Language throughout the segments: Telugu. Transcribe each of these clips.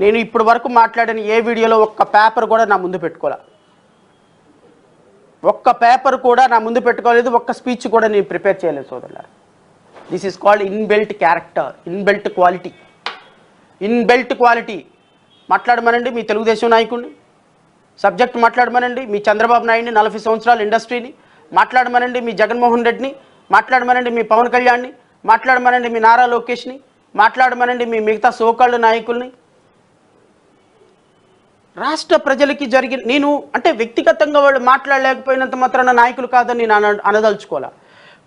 నేను ఇప్పటి వరకు మాట్లాడిన ఏ వీడియోలో ఒక్క పేపర్ కూడా నా ముందు పెట్టుకోలే, ఒక్క పేపర్ కూడా నా ముందు పెట్టుకోలేదు, ఒక్క స్పీచ్ కూడా నేను ప్రిపేర్ చేయలేదు సోదరులారా. This is called inbuilt character, inbuilt quality. Inbuilt quality మాట్లాడమనండి మీ తెలుగుదేశం నాయకుడిని, సబ్జెక్ట్ మాట్లాడమనండి మీ చంద్రబాబు నాయుడిని, 40 సంవత్సరాల ఇండస్ట్రీని మాట్లాడమనండి, మీ జగన్మోహన్ రెడ్డిని మాట్లాడమనండి, మీ పవన్ కళ్యాణ్ని మాట్లాడమనండి, మీ నారా లోకేష్ని మాట్లాడమనండి, మీ మిగతా సోకాళ్ళు నాయకుల్ని. రాష్ట్ర ప్రజలకి జరిగిన, నేను అంటే వ్యక్తిగతంగా వాళ్ళు మాట్లాడలేకపోయినంత మాత్రాన నాయకులు కాదని నేను అనదలుచుకోలే.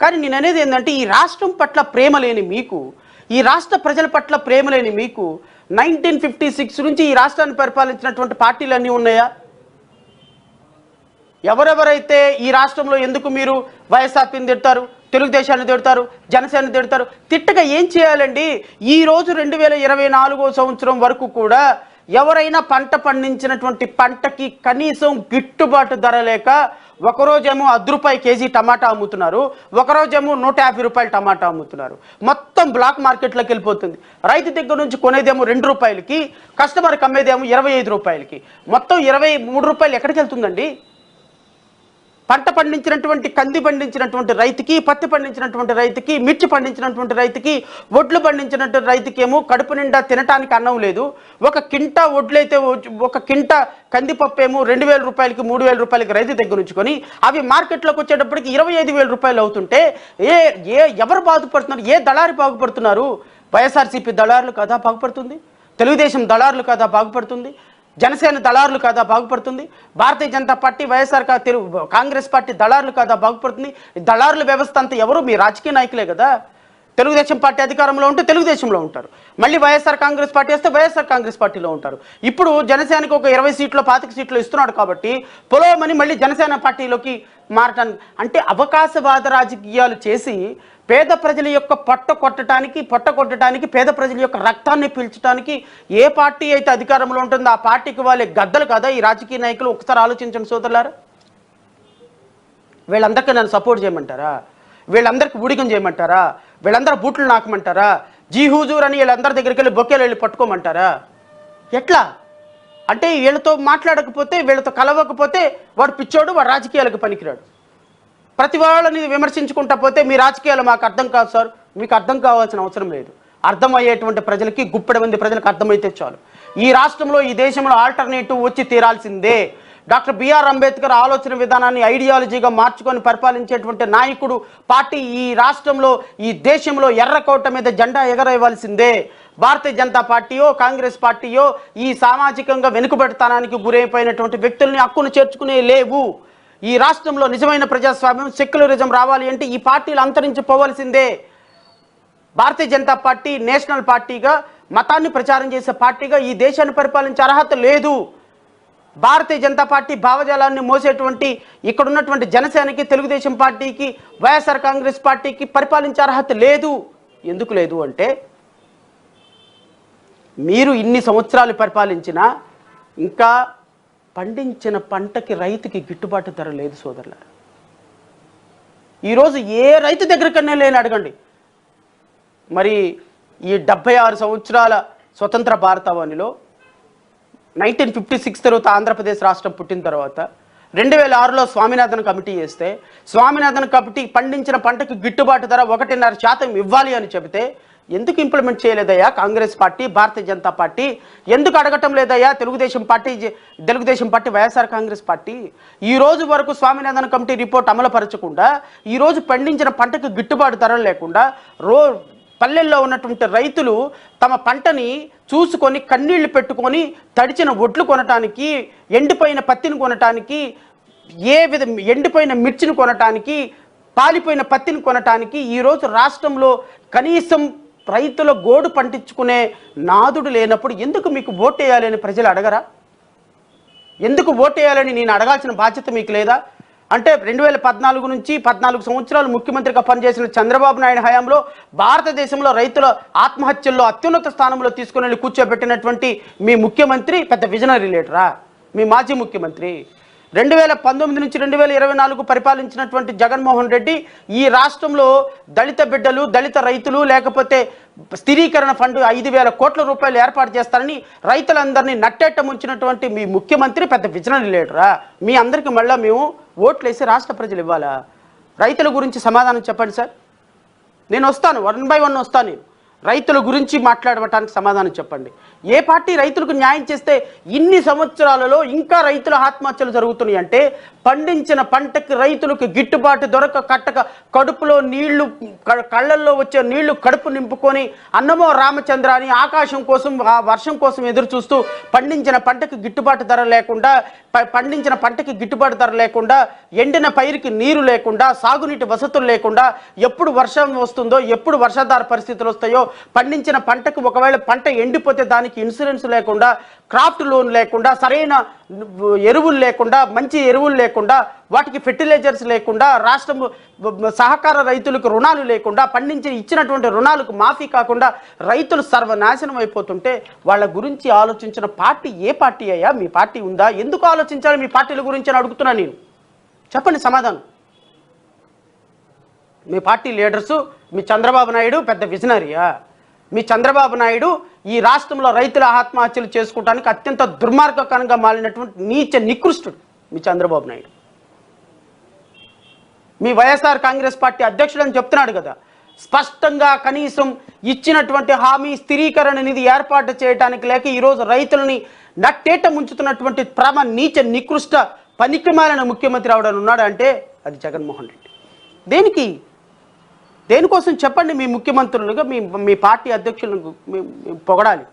కానీ నేను అనేది ఏంటంటే, ఈ రాష్ట్రం పట్ల ప్రేమ లేని మీకు, ఈ రాష్ట్ర ప్రజల పట్ల ప్రేమ లేని మీకు 1956 నుంచి ఈ రాష్ట్రాన్ని పరిపాలించినటువంటి పార్టీలన్నీ ఉన్నాయా? ఎవరెవరైతే ఈ రాష్ట్రంలో ఎందుకు మీరు వైఎస్ఆర్పీని తిడతారు, తెలుగుదేశాన్ని తిడతారు, జనసేనని తిడతారు? తిట్టగా ఏం చేయాలండి? ఈరోజు 2024 సంవత్సరం వరకు కూడా ఎవరైనా పంట పండించినటువంటి పంటకి కనీసం గిట్టుబాటు ధర లేక ఒకరోజేమో ₹10 కేజీ టమాటా అమ్ముతున్నారు, ఒకరోజేమో ₹150 టమాటా అమ్ముతున్నారు. మొత్తం బ్లాక్ మార్కెట్లోకి వెళ్ళిపోతుంది. రైతు దగ్గర నుంచి కొనేదేమో ₹2కి, కస్టమర్కి అమ్మేదేమో ₹25. మొత్తం ₹23 ఎక్కడికి వెళ్తుందండి? పంట పండించినటువంటి, కంది పండించినటువంటి రైతుకి, పత్తి పండించినటువంటి రైతుకి, మిర్చి పండించినటువంటి రైతుకి, వడ్లు పండించినటువంటి రైతుకి ఏమో కడుపు నిండా తినటానికి అన్నం లేదు. ఒక కింటా వడ్లైతే, ఒక కింటా కందిపప్పు ఏమో ₹2,000కి, ₹3,000 రైతు దగ్గర ఉంచుకొని అవి మార్కెట్లోకి వచ్చేటప్పటికి ₹25,000 అవుతుంటే ఎవరు బాగుపడుతున్నారు? ఏ దళారి బాగుపడుతున్నారు? వైఎస్ఆర్సీపీ దళారులు కదా బాగుపడుతుంది, తెలుగుదేశం దళారులు కదా బాగుపడుతుంది, జనసేన దళారులు కాదా బాగుపడుతుంది, భారతీయ జనతా పార్టీ, వైఎస్ఆర్ కాంగ్రెస్ పార్టీ దళారులు కాదా బాగుపడుతుంది? దళారుల వ్యవస్థ అంతా ఎవరు? మీ రాజకీయ నాయకులే కదా. తెలుగుదేశం పార్టీ అధికారంలో ఉంటే తెలుగుదేశంలో ఉంటారు, మళ్ళీ వైఎస్ఆర్ కాంగ్రెస్ పార్టీ వస్తే వైఎస్ఆర్ కాంగ్రెస్ పార్టీలో ఉంటారు. ఇప్పుడు జనసేనకు ఒక 20 సీట్లు 25 సీట్లు ఇస్తున్నాడు కాబట్టి పొలవమని మళ్ళీ జనసేన పార్టీలోకి మారటానికి, అంటే అవకాశవాద రాజకీయాలు చేసి పేద ప్రజల యొక్క పొట్ట కొట్టడానికి, పేద ప్రజల యొక్క రక్తాన్ని పీల్చడానికి ఏ పార్టీ అయితే అధికారంలో ఉంటుందో ఆ పార్టీకి వాళ్ళే గద్దలు కదా ఈ రాజకీయ నాయకులు. ఒకసారి ఆలోచించండి సోదరులారా. వీళ్ళందరికీ నన్ను సపోర్ట్ చేయమంటారా? వీళ్ళందరికీ ఊడిగం చేయమంటారా? వీళ్ళందరూ బూట్లు నాకమంటారా? జీ హుజూర్ అని వీళ్ళందరి దగ్గరికి వెళ్ళి బొకేలు వెళ్ళి పట్టుకోమంటారా? ఎట్లా అంటే వీళ్ళతో మాట్లాడకపోతే, వీళ్ళతో కలవకపోతే వాడు పిచ్చోడు, వాడు రాజకీయాలకు పనికిరాడు. ప్రతి వాళ్ళని విమర్శించుకుంటా పోతే మీ రాజకీయాలు మాకు అర్థం కాదు సార్. మీకు అర్థం కావాల్సిన అవసరం లేదు. అర్థమయ్యేటువంటి ప్రజలకి, గుప్పెడు మంది ప్రజలకు అర్థమైతే చాలు. ఈ రాష్ట్రంలో, ఈ దేశంలో ఆల్టర్నేటివ్ వచ్చి తీరాల్సిందే. డాక్టర్ బిఆర్ అంబేద్కర్ ఆలోచన విధానాన్ని ఐడియాలజీగా మార్చుకొని పరిపాలించేటువంటి నాయకుడు, పార్టీ ఈ రాష్ట్రంలో, ఈ దేశంలో ఎర్రకోట మీద జెండా ఎగరేయవలసిందే. భారతీయ జనతా పార్టీయో, కాంగ్రెస్ పార్టీయో ఈ సామాజికంగా వెనుకబెడతానానికి గురైపోయినటువంటి వ్యక్తుల్ని హక్కును చేర్చుకునే లేవు. ఈ రాష్ట్రంలో నిజమైన ప్రజాస్వామ్యం, సెక్యులరిజం రావాలి అంటే ఈ పార్టీలు అంతరించిపోవాల్సిందే. భారతీయ జనతా పార్టీ నేషనల్ పార్టీగా, మతాన్ని ప్రచారం చేసే పార్టీగా ఈ దేశాన్ని పరిపాలించే అర్హత లేదు. భారతీయ జనతా పార్టీ భావజాలాన్ని మోసేటువంటి ఇక్కడ ఉన్నటువంటి జనసేనకి, తెలుగుదేశం పార్టీకి, వైఎస్ఆర్ కాంగ్రెస్ పార్టీకి పరిపాలించే అర్హత లేదు. ఎందుకు లేదు అంటే, మీరు ఇన్ని సంవత్సరాలు పరిపాలించినా ఇంకా పండించిన పంటకి రైతుకి గిట్టుబాటు ధర లేదు సోదరులారా. ఈరోజు ఏ రైతు దగ్గరకన్నా లేని అడగండి. మరి ఈ 76 సంవత్సరాల స్వతంత్ర భారతావనిలో 1956 తర్వాత ఆంధ్రప్రదేశ్ రాష్ట్రం పుట్టిన తర్వాత 2006లో స్వామినాథన్ కమిటీ చేస్తే, స్వామినాథన్ కమిటీ పండించిన పంటకి గిట్టుబాటు ధర 1.5% ఇవ్వాలి అని చెబితే ఎందుకు implement చేయలేదయ్యా Congress party, Bharatiya Janata party? ఎందుకు అడగటం లేదయ్యా తెలుగుదేశం పార్టీ, వైఎస్ఆర్ కాంగ్రెస్ పార్టీ? ఈ రోజు వరకు స్వామినాథన్ కమిటీ రిపోర్ట్ అమలుపరచకుండా, ఈరోజు పండించిన పంటకు గిట్టుబాటు ధర లేకుండా పల్లెల్లో ఉన్నటువంటి రైతులు తమ పంటని చూసుకొని కన్నీళ్లు పెట్టుకొని తడిచిన ఒడ్లు కొనటానికి, ఎండిపోయిన పత్తిని కొనటానికి, ఎండిపోయిన మిర్చిని కొనటానికి, పాలిపోయిన పత్తిని కొనటానికి ఈరోజు రాష్ట్రంలో కనీసం రైతుల గోడు పండించుకునే నాదుడు లేనప్పుడు ఎందుకు మీకు ఓటేయాలని ప్రజలు అడగరా? ఎందుకు ఓటేయాలని నేను అడగాల్సిన బాధ్యత మీకు లేదా? అంటే 2014 నుంచి 14 సంవత్సరాలు ముఖ్యమంత్రిగా పనిచేసిన చంద్రబాబు నాయుడు హయాంలో భారతదేశంలో రైతుల ఆత్మహత్యల్లో అత్యున్నత స్థానంలో తీసుకుని వెళ్ళి కూర్చోబెట్టినటువంటి మీ ముఖ్యమంత్రి పెద్ద విజనరీ లీడరా? మీ మాజీ ముఖ్యమంత్రి 2019 నుంచి 2024 పరిపాలించినటువంటి జగన్మోహన్ రెడ్డి ఈ రాష్ట్రంలో దళిత బిడ్డలు, దళిత రైతులు, లేకపోతే స్థిరీకరణ ఫండ్ 5,000 కోట్ల రూపాయలు ఏర్పాటు చేస్తారని రైతులందరినీ నట్టేట ముంచినటువంటి మీ ముఖ్యమంత్రి పెద్ద విజనరీ లీడరా? మీ అందరికీ మళ్ళీ మేము ఓట్లేసి రాష్ట్ర ప్రజలు ఇవ్వాలా? రైతుల గురించి సమాధానం చెప్పండి సార్. నేను వస్తాను, 1 by 1 వస్తాను. రైతుల గురించి మాట్లాడటానికి సమాధానం చెప్పండి. ఏ పార్టీ రైతులకు న్యాయం చేస్తే ఇన్ని సంవత్సరాలలో ఇంకా రైతుల ఆత్మహత్యలు జరుగుతున్నాయి అంటే, పండించిన పంటకి రైతులకు గిట్టుబాటు కట్టక కడుపులో నీళ్లు, కళ్ళల్లో వచ్చే నీళ్లు కడుపు నింపుకొని అన్నమో రామచంద్ర అని ఆకాశం కోసం, ఆ వర్షం కోసం ఎదురు చూస్తూ పండించిన పంటకి గిట్టుబాటు ధర లేకుండా ఎండిన పైరుకి నీరు లేకుండా, సాగునీటి వసతులు లేకుండా, ఎప్పుడు వర్షం వస్తుందో, ఎప్పుడు వర్షాధార పరిస్థితులు వస్తాయో, పండించిన పంటకు ఒకవేళ పంట ఎండిపోతే దానికి ఇన్సూరెన్స్ లేకుండా, క్రాఫ్ట్ లోన్ లేకుండా, సరైన ఎరువులు లేకుండా, మంచి ఎరువులు లేకుండా, వాటికి ఫెర్టిలైజర్స్ లేకుండా, రాష్ట్రం సహకార రైతులకు రుణాలు లేకుండా, ఇచ్చినటువంటి రుణాలకు మాఫీ కాకుండా రైతులు సర్వనాశనం అయిపోతుంటే వాళ్ళ గురించి ఆలోచించిన పార్టీ ఏ పార్టీ అయ్యా? మీ పార్టీ ఉందా? ఎందుకు ఆలోచించాలి మీ పార్టీల గురించి అని అడుగుతున్నా నేను. చెప్పండి సమాధానం. మీ పార్టీ లీడర్సు, మీ చంద్రబాబు నాయుడు పెద్ద విజనరీయా? మీ చంద్రబాబు నాయుడు ఈ రాష్ట్రంలో రైతుల ఆత్మహత్యలు చేసుకోవడానికి అత్యంత దుర్మార్గకరంగా మారినటువంటి నీచ నికృష్టుడు మీ చంద్రబాబు నాయుడు. మీ వైఎస్ఆర్ కాంగ్రెస్ పార్టీ అధ్యక్షుడు అని చెప్తున్నాడు కదా, స్పష్టంగా కనీసం ఇచ్చినటువంటి హామీ స్థిరీకరణ నిధి ఏర్పాటు చేయడానికి లేక ఈరోజు రైతులని నట్టేట ముంచుతున్నటువంటి నీచ నికృష్ట పనికిమాలిన ముఖ్యమంత్రి అవడానికి ఉన్నాడు అంటే అది జగన్మోహన్ రెడ్డి. దేనికోసం చెప్పండి. మీ ముఖ్యమంత్రులుగా మీ పార్టీ అధ్యక్షులను పొగడాలి.